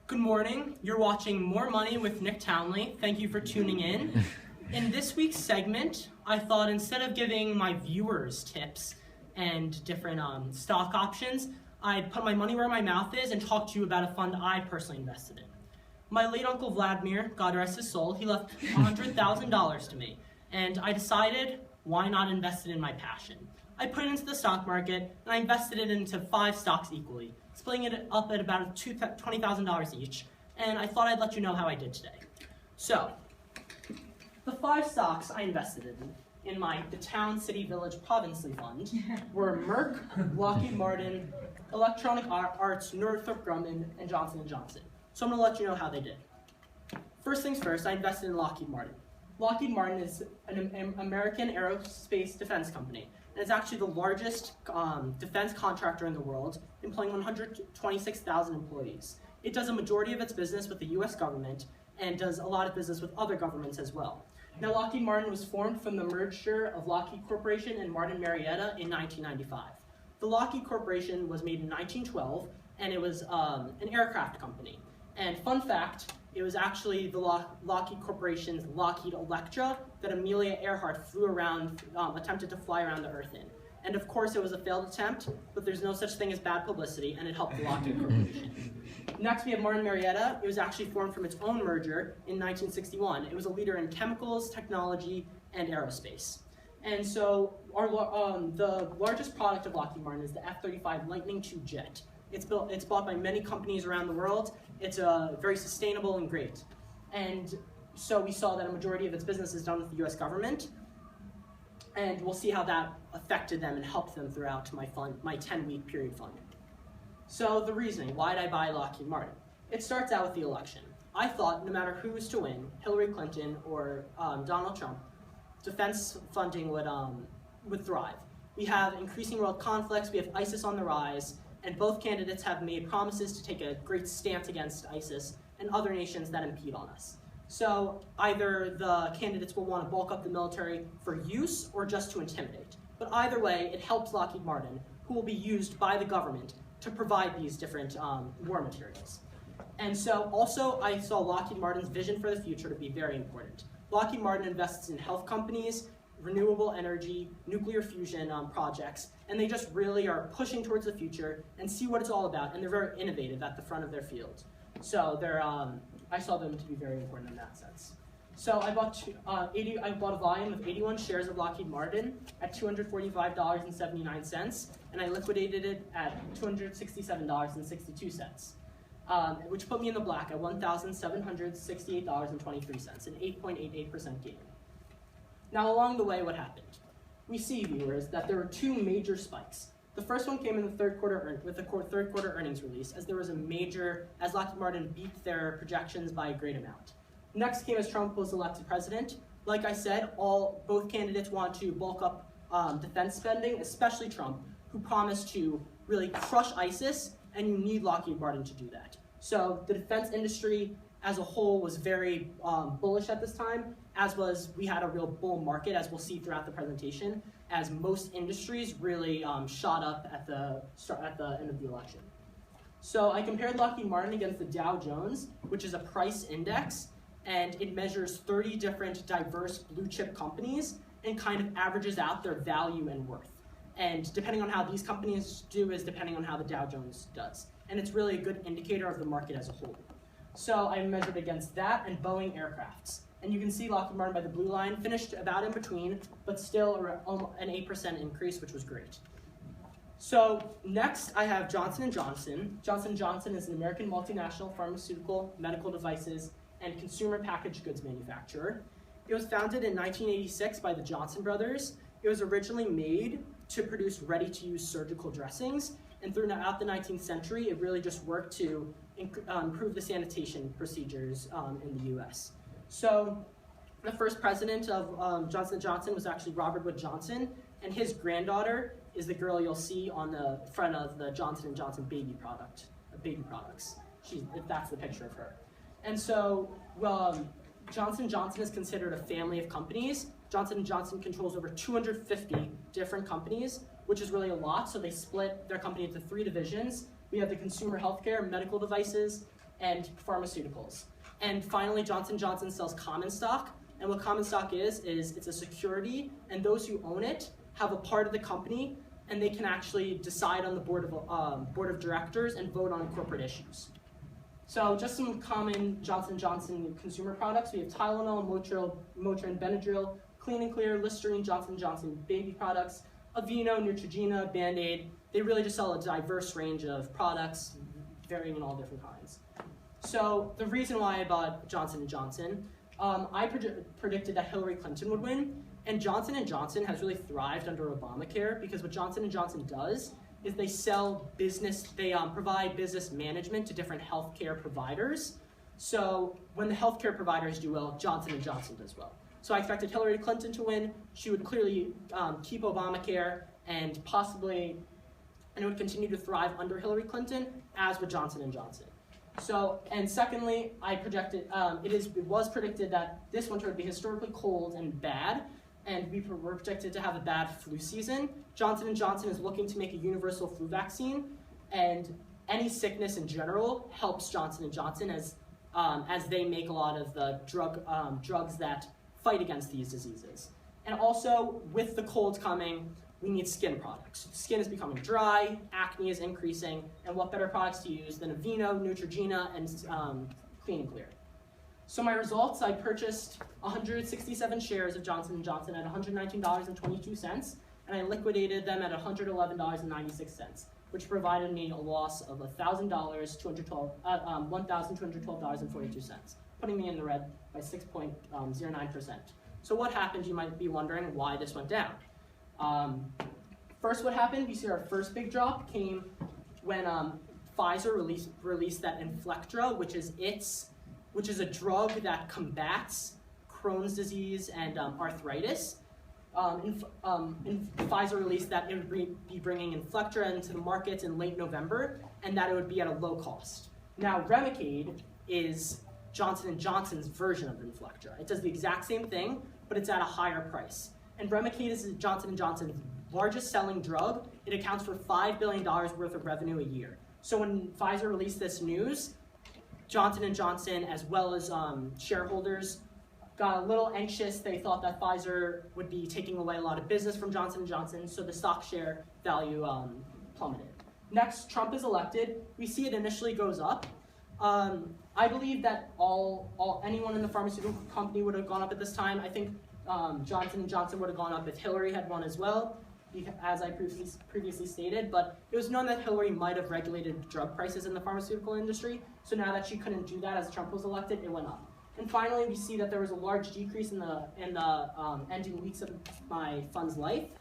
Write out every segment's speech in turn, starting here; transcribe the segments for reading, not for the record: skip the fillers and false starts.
Good morning. You're watching More Money with Nick Townley. Thank you for tuning in. In this week's segment, I thought instead of giving my viewers tips and different stock options, I'd put my money where my mouth is and talk to you about a fund I personally invested in. My late uncle Vladimir, God rest his soul, he left $100,000 to me, and I decided why not invest it in my passion. I put it into the stock market, and I invested it into 5 stocks equally, splitting it up at about $20,000 each, and I thought I'd let you know how I did today. So, the 5 stocks I invested in the Town, City, Village, Provincely Fund were Merck, Lockheed Martin, Electronic Arts, Northrop Grumman, and Johnson & Johnson. So I'm going to let you know how they did. First things first, I invested in Lockheed Martin. Lockheed Martin is an American aerospace defense company, and it's actually the largest defense contractor in the world, employing 126,000 employees. It does a majority of its business with the US government and does a lot of business with other governments as well. Now, Lockheed Martin was formed from the merger of Lockheed Corporation and Martin Marietta in 1995. The Lockheed Corporation was made in 1912, and it was an aircraft company. And fun fact, it was actually the Lockheed Corporation's Lockheed Electra that Amelia Earhart flew around, attempted to fly around the Earth in. And of course it was a failed attempt, but there's no such thing as bad publicity, and it helped the Lockheed Corporation. Next we have Martin Marietta. It was actually formed from its own merger in 1961. It was a leader in chemicals, technology, and aerospace. And so the largest product of Lockheed Martin is the F-35 Lightning II jet. It's bought by many companies around the world. It's very sustainable and great. And so we saw that a majority of its business is done with the US government. And we'll see how that affected them and helped them throughout my 10-week period fund. So the reasoning, why did I buy Lockheed Martin? It starts out with the election. I thought no matter who was to win, Hillary Clinton or Donald Trump, defense funding would thrive. We have increasing world conflicts, we have ISIS on the rise, and both candidates have made promises to take a great stance against ISIS and other nations that impede on us. So either the candidates will want to bulk up the military for use or just to intimidate. But either way, it helps Lockheed Martin, who will be used by the government to provide these different war materials. And so also I saw Lockheed Martin's vision for the future to be very important. Lockheed Martin invests in health companies, renewable energy, nuclear fusion projects, and they just really are pushing towards the future and see what it's all about, and they're very innovative at the front of their field. So I saw them to be very important in that sense. So I bought a volume of 81 shares of Lockheed Martin at $245.79, and I liquidated it at $267.62, which put me in the black at $1,768.23, an 8.88% gain. Now along the way, what happened? We see, viewers, that there were 2 major spikes. The first one came in the third quarter earnings release, as Lockheed Martin beat their projections by a great amount. Next came as Trump was elected president. Like I said, both candidates want to bulk up defense spending, especially Trump, who promised to really crush ISIS, and you need Lockheed Martin to do that. So the defense industry as a whole was very bullish at this time, we had a real bull market, as we'll see throughout the presentation, as most industries really shot up at the end of the election. So I compared Lockheed Martin against the Dow Jones, which is a price index, and it measures 30 different diverse blue chip companies and kind of averages out their value and worth. And depending on how these companies do is depending on how the Dow Jones does. And it's really a good indicator of the market as a whole. So I measured against that and Boeing aircrafts. And you can see Lockheed Martin by the blue line finished about in between, but still an 8% increase, which was great. So next I have Johnson & Johnson. Johnson & Johnson is an American multinational pharmaceutical, medical devices, and consumer packaged goods manufacturer. It was founded in 1986 by the Johnson brothers. It was originally made to produce ready-to-use surgical dressings, and throughout the 19th century, it really just worked to improve the sanitation procedures in the US. So the first president of Johnson & Johnson was actually Robert Wood Johnson, and his granddaughter is the girl you'll see on the front of the Johnson & Johnson baby products. That's the picture of her. And so, Johnson & Johnson is considered a family of companies. Johnson & Johnson controls over 250 different companies, which is really a lot, so they split their company into 3 divisions. We have the consumer healthcare, medical devices, and pharmaceuticals. And finally, Johnson & Johnson sells common stock. And what common stock is it's a security, and those who own it have a part of the company, and they can actually decide on the board of directors and vote on corporate issues. So just some common Johnson & Johnson consumer products. We have Tylenol, Motrin, Benadryl, Clean and Clear, Listerine, Johnson & Johnson baby products, Aveeno, Neutrogena, Band-Aid. They really just sell a diverse range of products, varying in all different kinds. So the reason why I bought Johnson & Johnson, I predicted that Hillary Clinton would win, and Johnson & Johnson has really thrived under Obamacare, because what Johnson & Johnson does is they provide business management to different healthcare providers. So when the healthcare providers do well, Johnson & Johnson does well. So I expected Hillary Clinton to win. She would clearly keep Obamacare, and it would continue to thrive under Hillary Clinton, as with Johnson & Johnson. So, and secondly, it was predicted that this winter would be historically cold and bad, and we were projected to have a bad flu season. Johnson & Johnson is looking to make a universal flu vaccine, and any sickness in general helps Johnson & Johnson as they make a lot of the drugs that fight against these diseases. And also, with the cold coming, we need skin products. Skin is becoming dry, acne is increasing, and what better products to use than Aveeno, Neutrogena, and Clean and Clear. So my results, I purchased 167 shares of Johnson & Johnson at $119.22, and I liquidated them at $111.96, which provided me a loss of $1,212.42, putting me in the red by 6.09%. So what happened, you might be wondering why this went down. First, what happened, you see our first big drop came when Pfizer released that Inflectra, which is a drug that combats Crohn's disease and arthritis. Pfizer released that it would be bringing Inflectra into the markets in late November, and that it would be at a low cost. Now, Remicade is Johnson & Johnson's version of Inflectra. It does the exact same thing, but it's at a higher price. And Remicade is Johnson & Johnson's largest selling drug. It accounts for $5 billion worth of revenue a year. So when Pfizer released this news, Johnson & Johnson, as well as shareholders, got a little anxious. They thought that Pfizer would be taking away a lot of business from Johnson & Johnson, so the stock share value plummeted. Next, Trump is elected. We see it initially goes up. I believe that anyone in the pharmaceutical company would have gone up at this time. I think Johnson & Johnson would have gone up if Hillary had won as well, as I previously stated, but it was known that Hillary might have regulated drug prices in the pharmaceutical industry, so now that she couldn't do that as Trump was elected, it went up. And finally, we see that there was a large decrease in the ending weeks of my fund's life,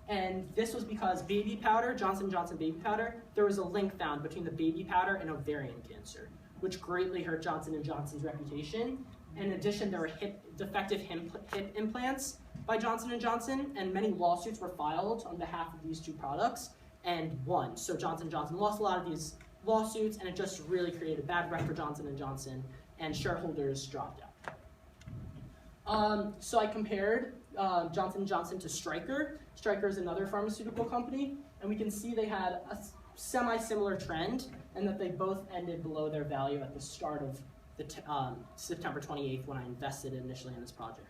and this was because baby powder, Johnson & Johnson baby powder, there was a link found between the baby powder and ovarian cancer, which greatly hurt Johnson & Johnson's reputation. In addition, there were defective hip implants by Johnson & Johnson, and many lawsuits were filed on behalf of these two products and won. So Johnson & Johnson lost a lot of these lawsuits, and it just really created a bad rep for Johnson & Johnson, and shareholders dropped out. So I compared Johnson & Johnson to Stryker. Stryker is another pharmaceutical company, and we can see they had a semi-similar trend, and that they both ended below their value at the start of September 28th when I invested initially in this project.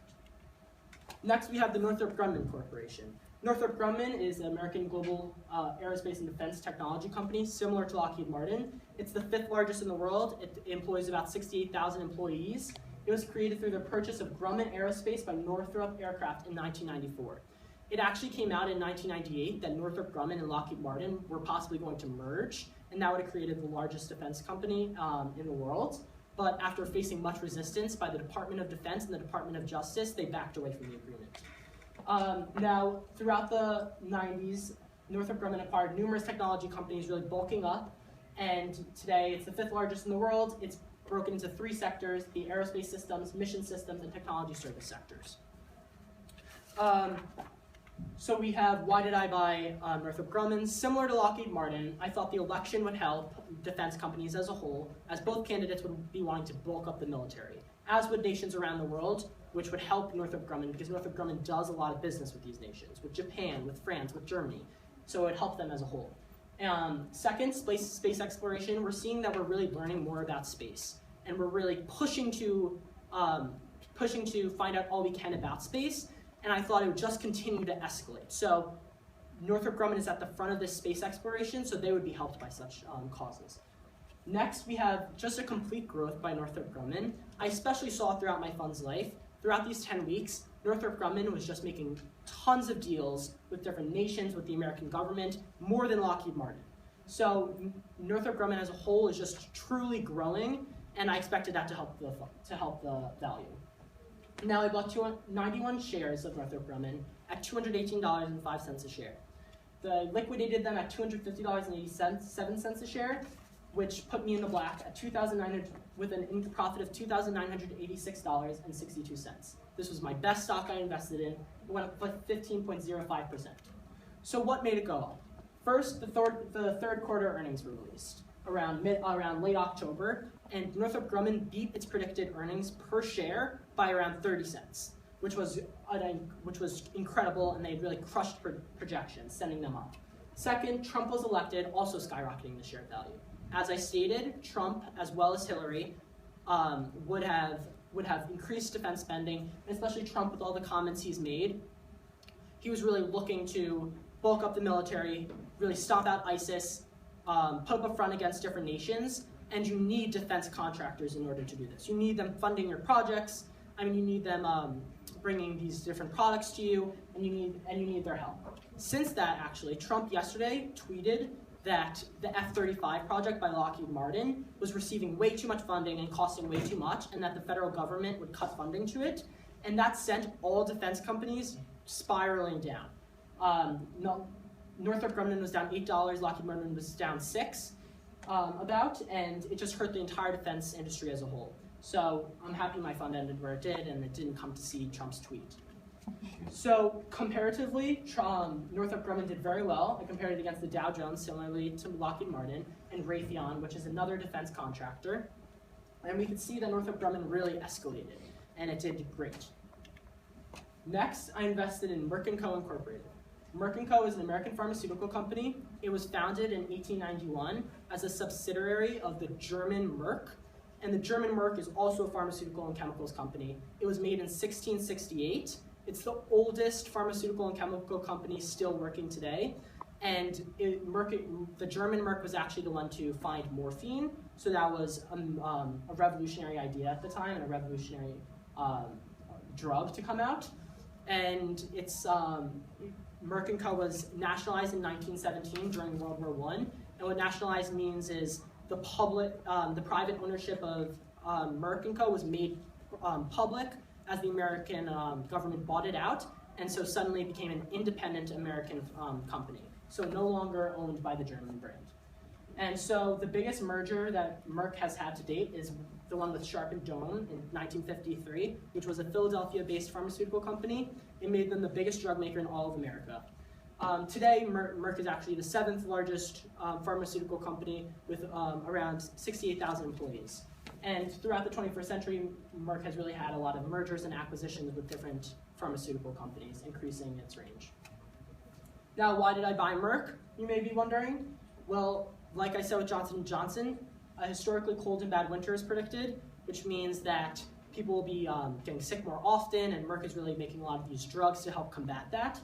Next, we have the Northrop Grumman Corporation. Northrop Grumman is an American global aerospace and defense technology company similar to Lockheed Martin. It's the 5th largest in the world. It employs about 68,000 employees. It was created through the purchase of Grumman Aerospace by Northrop Aircraft in 1994. It actually came out in 1998 that Northrop Grumman and Lockheed Martin were possibly going to merge, and that would have created the largest defense company in the world. But after facing much resistance by the Department of Defense and the Department of Justice, they backed away from the agreement. Now, throughout the 90s, Northrop Grumman acquired numerous technology companies, really bulking up, and today it's the 5th largest in the world. It's broken into 3 sectors: the aerospace systems, mission systems, and technology service sectors. So we have, why did I buy Northrop Grumman? Similar to Lockheed Martin, I thought the election would help defense companies as a whole, as both candidates would be wanting to bulk up the military, as would nations around the world, which would help Northrop Grumman, because Northrop Grumman does a lot of business with these nations, with Japan, with France, with Germany, so it would help them as a whole. Second, space exploration. We're seeing that we're really learning more about space, and we're really pushing to find out all we can about space. And I thought it would just continue to escalate. So Northrop Grumman is at the front of this space exploration, so they would be helped by such causes. Next, we have just a complete growth by Northrop Grumman. I especially saw throughout my fund's life, throughout these 10 weeks, Northrop Grumman was just making tons of deals with different nations, with the American government, more than Lockheed Martin. So Northrop Grumman as a whole is just truly growing, and I expected that to help the value. Now I bought 91 shares of Northrop Grumman at $218.05 a share. I liquidated them at $250.87 a share, which put me in the black at with an profit of $2,986.62. This was my best stock I invested in. It went up by 15.05%. So what made it go up? First, the third quarter earnings were released around late October, and Northrop Grumman beat its predicted earnings per share by around 30 cents, which was incredible, and they really crushed projections, sending them up. Second, Trump was elected, also skyrocketing the share value. As I stated, Trump, as well as Hillary, would have increased defense spending, and especially Trump with all the comments he's made. He was really looking to bulk up the military, really stomp out ISIS, put up a front against different nations, and you need defense contractors in order to do this. You need them funding your projects. I mean, you need them bringing these different products to you, and you need their help. Since that, actually, Trump yesterday tweeted that the F-35 project by Lockheed Martin was receiving way too much funding and costing way too much, and that the federal government would cut funding to it, and that sent all defense companies spiraling down. Northrop Grumman was down $8, Lockheed Martin was down $6, and it just hurt the entire defense industry as a whole. So I'm happy my fund ended where it did, and it didn't come to see Trump's tweet. So comparatively, Northrop Grumman did very well. I compared it against the Dow Jones, similarly to Lockheed Martin, and Raytheon, which is another defense contractor. And we could see that Northrop Grumman really escalated, and it did great. Next, I invested in Merck Co. Incorporated. Merck Co. is an American pharmaceutical company. It was founded in 1891 as a subsidiary of the German Merck, and the German Merck is also a pharmaceutical and chemicals company. It was made in 1668. It's the oldest pharmaceutical and chemical company still working today, and the German Merck was actually the one to find morphine, so that was a revolutionary idea at the time and a revolutionary drug to come out. And it's Merck Co. was nationalized in 1917 during World War I, and what nationalized means is the private ownership of Merck Co. was made public as the American government bought it out, and so suddenly it became an independent American company, so no longer owned by the German brand. And so the biggest merger that Merck has had to date is the one with Sharp and Dohme in 1953, which was a Philadelphia-based pharmaceutical company. It made them the biggest drug maker in all of America. Today, Merck is actually the 7th largest pharmaceutical company with around 68,000 employees. And throughout the 21st century, Merck has really had a lot of mergers and acquisitions with different pharmaceutical companies, increasing its range. Now, why did I buy Merck, you may be wondering? Well, like I said with Johnson & Johnson, a historically cold and bad winter is predicted, which means that people will be getting sick more often, and Merck is really making a lot of these drugs to help combat that.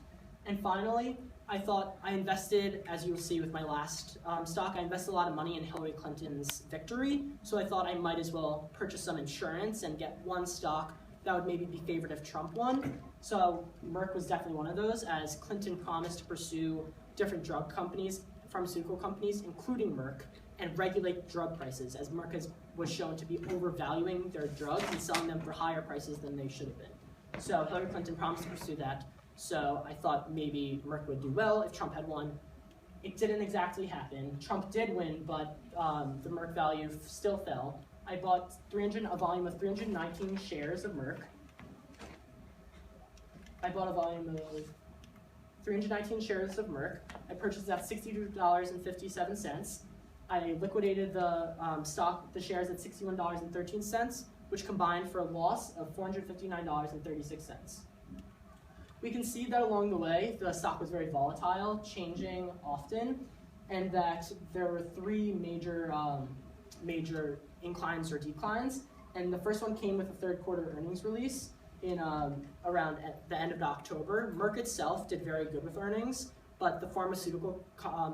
And finally, I thought I invested, as you will see with my last stock, I invested a lot of money in Hillary Clinton's victory, so I thought I might as well purchase some insurance and get one stock that would maybe be favored if Trump won. So Merck was definitely one of those, as Clinton promised to pursue different drug companies, pharmaceutical companies, including Merck, and regulate drug prices, as Merck was shown to be overvaluing their drugs and selling them for higher prices than they should have been. So Hillary Clinton promised to pursue that. So I thought maybe Merck would do well if Trump had won. It didn't exactly happen. Trump did win, but the Merck value still fell. I bought a volume of 319 shares of Merck. I bought a volume of 319 shares of Merck. I purchased at $62.57. I liquidated the shares at $61.13, which combined for a loss of $459.36. We can see that along the way, the stock was very volatile, changing often, and that there were three major inclines or declines. And the first one came with the third quarter earnings release in around at the end of October. Merck itself did very good with earnings, but the pharmaceutical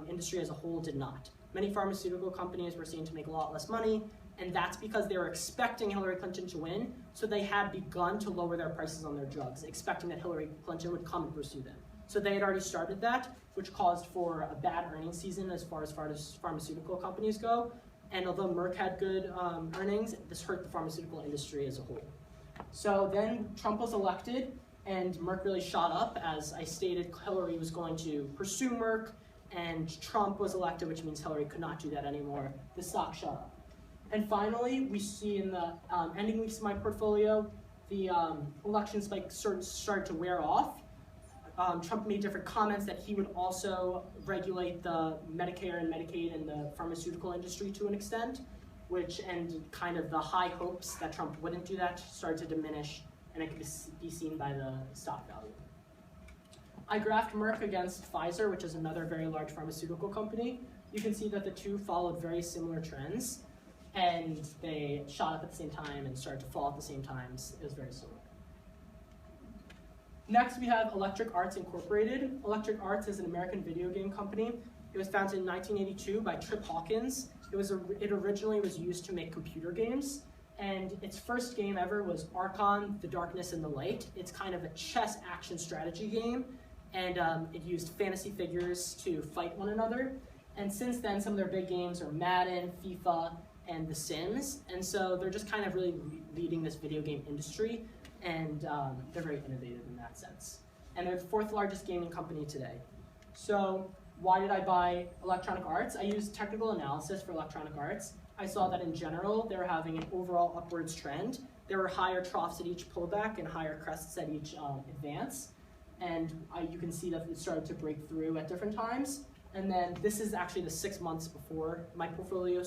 industry as a whole did not. Many pharmaceutical companies were seen to make a lot less money, and that's because they were expecting Hillary Clinton to win, so they had begun to lower their prices on their drugs, expecting that Hillary Clinton would come and pursue them. So they had already started that, which caused for a bad earnings season as far as pharmaceutical companies go. And although Merck had good earnings, this hurt the pharmaceutical industry as a whole. So then Trump was elected, and Merck really shot up. As I stated, Hillary was going to pursue Merck, and Trump was elected, which means Hillary could not do that anymore. The stock shot up. And finally, we see in the ending weeks of my portfolio, the election spike started to wear off. Trump made different comments that he would also regulate the Medicare and Medicaid and the pharmaceutical industry to an extent, and kind of the high hopes that Trump wouldn't do that started to diminish, and it could be seen by the stock value. I graphed Merck against Pfizer, which is another very large pharmaceutical company. You can see that the two followed very similar trends, and they shot up at the same time and started to fall at the same times. It was very similar. Next, we have Electric Arts Incorporated. Electric Arts is an American video game company. It was founded in 1982 by Trip Hawkins. It originally was used to make computer games, and its first game ever was Archon, The Darkness and the Light. It's kind of a chess action strategy game, and it used fantasy figures to fight one another. And since then, some of their big games are Madden, FIFA, and The Sims, and so they're just kind of really leading this video game industry, and they're very innovative in that sense. And they're the fourth largest gaming company today. So why did I buy Electronic Arts? I used technical analysis for Electronic Arts. I saw that in general, they were having an overall upwards trend. There were higher troughs at each pullback and higher crests at each advance. And you can see that it started to break through at different times. And then this is actually the 6 months before my portfolio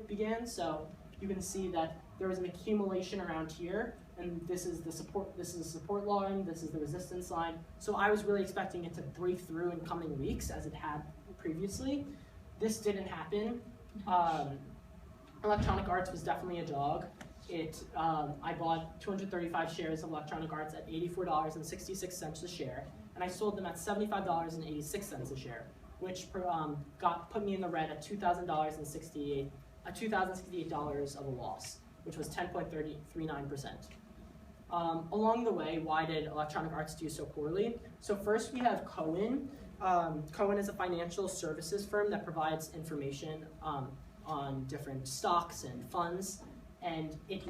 began. So you can see that there was an accumulation around here, and this is the support line, this is the resistance line. So I was really expecting it to break through in coming weeks as it had previously. This didn't happen. Electronic Arts was definitely a dog. I bought 235 shares of Electronic Arts at $84.66 a share, and I sold them at $75.86 a share, which put me in the red at $2,068 of a loss, which was 10.39%. Along the way, why did Electronic Arts do so poorly? So first we have Cohen. Cohen is a financial services firm that provides information on different stocks and funds, and it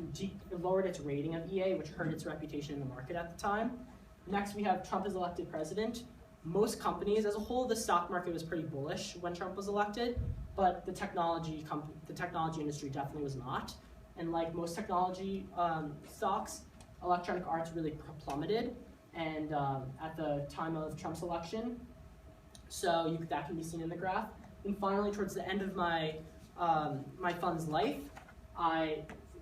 lowered its rating of EA, which hurt its reputation in the market at the time. Next, we have Trump as elected president. Most companies, as a whole, the stock market was pretty bullish when Trump was elected, but the technology industry definitely was not. And like most technology stocks, Electronic Arts really plummeted, and at the time of Trump's election. So that can be seen in the graph. And finally, towards the end of my fund's life,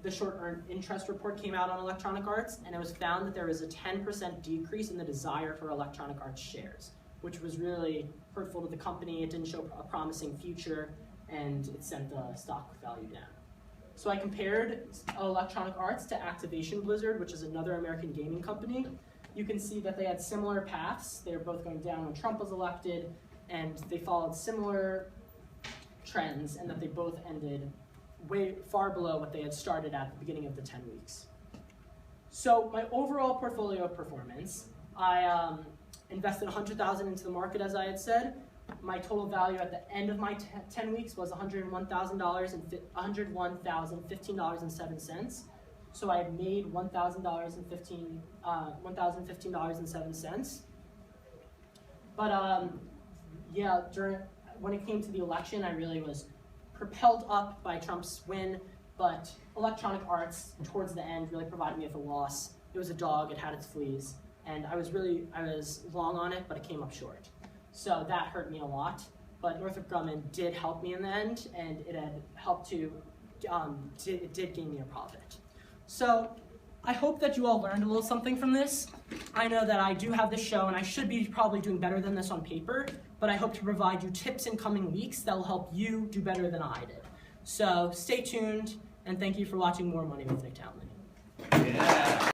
the short-earned interest report came out on Electronic Arts, and it was found that there was a 10% decrease in the desire for Electronic Arts shares, which was really hurtful to the company. It didn't show a promising future, and it sent the stock value down. So I compared Electronic Arts to Activation Blizzard, which is another American gaming company. You can see that they had similar paths. They were both going down when Trump was elected, and they followed similar trends, and that they both ended way far below what they had started at the beginning of the 10 weeks. So my overall portfolio performance, I invested $100,000 into the market, as I had said. My total value at the end of my 10 weeks was $101,015.07. So I had made $1,015.07. But yeah, when it came to the election, I really was propelled up by Trump's win, but Electronic Arts towards the end really provided me with a loss. It was a dog, it had its fleas, and I was long on it, but it came up short. So that hurt me a lot, but Northrop Grumman did help me in the end, and it had helped to, it did gain me a profit. So I hope that you all learned a little something from this. I know that I do have this show, and I should be probably doing better than this on paper, but I hope to provide you tips in coming weeks that will help you do better than I did. So stay tuned, and thank you for watching More Money with Nick Townley.